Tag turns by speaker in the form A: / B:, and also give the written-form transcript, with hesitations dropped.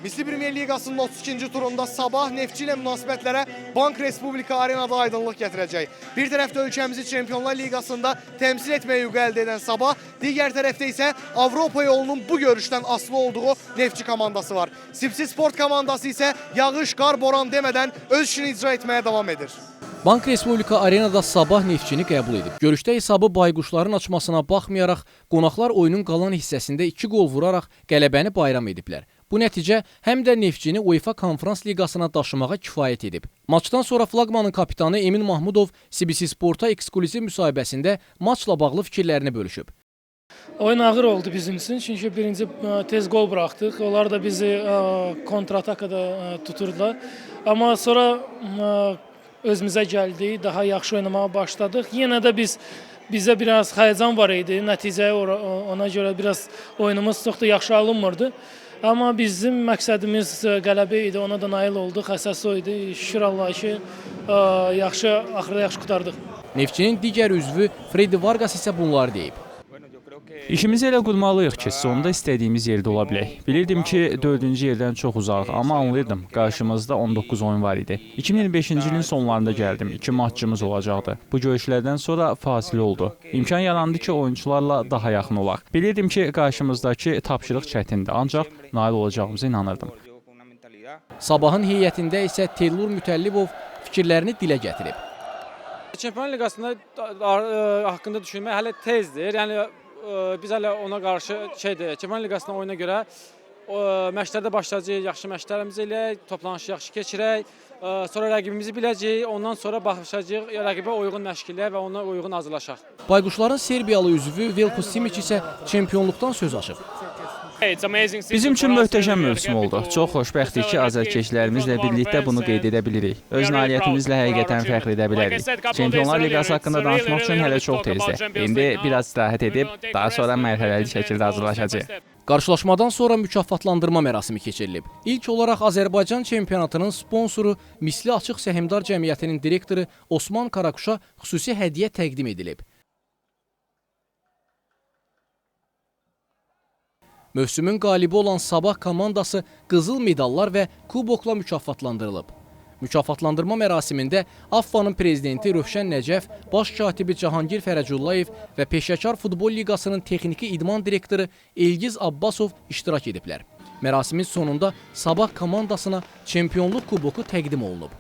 A: Misli Premier Liqasının 32-ci turunda Sabah Neftçi ilə münasibətlərə Bank Respublika arenada aydınlıq gətirəcək. Bir tərəfdə ölkəmizi Çempionlar Liqasında təmsil etməyə hüquq əldə edən Sabah, digər tərəfdə isə Avropa yolunun bu görüşdən asılı olduğu Neftçi komandası var. Sipsi Sport komandası isə yağış, qar, boran demədən öz işini icra etməyə davam edir.
B: Bank Respublika arenada Sabah Neftçini qəbul edib. Görüşdə hesabı bayquşların açmasına baxmayaraq, qonaqlar oyunun qalan hissəsində 2 qol vuraraq qələbəni bayram ediblər. Bu nəticə həm də Neftçini UEFA Konferans Liqasına daşımağa kifayət edib. Maçdan sonra flaqmanın kapitanı Emin Mahmudov CBC Sporta eksklüziv müsahibəsində maçla bağlı fikirlərini bölüşüb.
C: Oyun ağır oldu bizim için çünkü birinci tez gol bıraktık. Onlar da bizi kontratakada tuturdular. Ama sonra özümüzə gəldik, daha yaxşı oynamağa başladıq. Yenə də bizə biraz həyəcan var idi. Nəticəyə ona görə biraz oyunumuz çox da yaxşı alınmırdı. Amma bizim məqsədimiz qələbə idi, ona da nail olduq. Əsas o idi. Şükür Allah ki, axırda yaxşı qutardıq.
B: Neftçinin digər üzvü Freddy Vargas isə bunları deyib.
D: İşimizi elə qurmalıyıq ki, sonunda istədiyimiz yerdə ola bilək. Bilirdim ki, 4-cü yerdən çox uzaq, amma anlayırdım, qarşımızda 19 oyun var idi. 2025-ci ilin sonlarında gəldim, 2 maçımız olacaqdı. Bu görüşlərdən sonra fasilə oldu. İmkan yarandı ki, oyuncularla daha yaxın olaq. Bilirdim ki, qarşımızdakı tapşırıq çətindir, ancaq nail olacağımıza inanırdım.
B: Sabahın heyətində isə Teylur Mütəllibov fikirlərini dilə gətirib.
E: Çempionlar Liqasında haqqında düşünmək hələ tezdir. Yəni biz hələ ona qarşı Çempionlar Liqasının oyuna görə məşqlərdə başlayacağıq, yaxşı məşqlərimizi eləyək, toplanışı yaxşı keçirək, sonra rəqibimizi biləcəyik, ondan sonra başlayacağıq rəqibə uyğun məşqlər və ona uyğun hazırlaşaq.
B: Bayquşların Serbiyalı üzvü Velko Simic isə çempionluqdan söz açıb.
D: Bizim üçün möhtəşəm mövsüm oldu. Çox xoşbəxtik ki, azərkeşlərimizlə birlikdə bunu qeyd edə bilirik. Öz nailiyyətimizlə həqiqətən fəxr edə bilərik. Çempionlar Liqası haqqında danışmaq üçün hələ çox tezdir. İndi biraz istirahət edib, daha sonra mərhələli şəkildə hazırlaşacağıq.
B: Qarşılaşmadan sonra mükafatlandırma mərasimi keçirilib. İlk olaraq Azərbaycan çempionatının sponsoru Misli Açıq Səhmdar Cəmiyyətinin direktoru Osman Karakuşa xüsusi hədiyyə təqdim edilib. Mövsümün qalibi olan Sabah komandası qızıl medallar və kubokla mükafatlandırılıb. Mükafatlandırma mərasimində AFFA'nın prezidenti Rövşən Nəcəf, baş katibi Cahangir Fərəcullayev və Peşəkar Futbol Liqasının texniki idman direktoru Elgiz Abbasov iştirak ediblər. Mərasimin sonunda Sabah komandasına çempionluq kuboku təqdim olunub.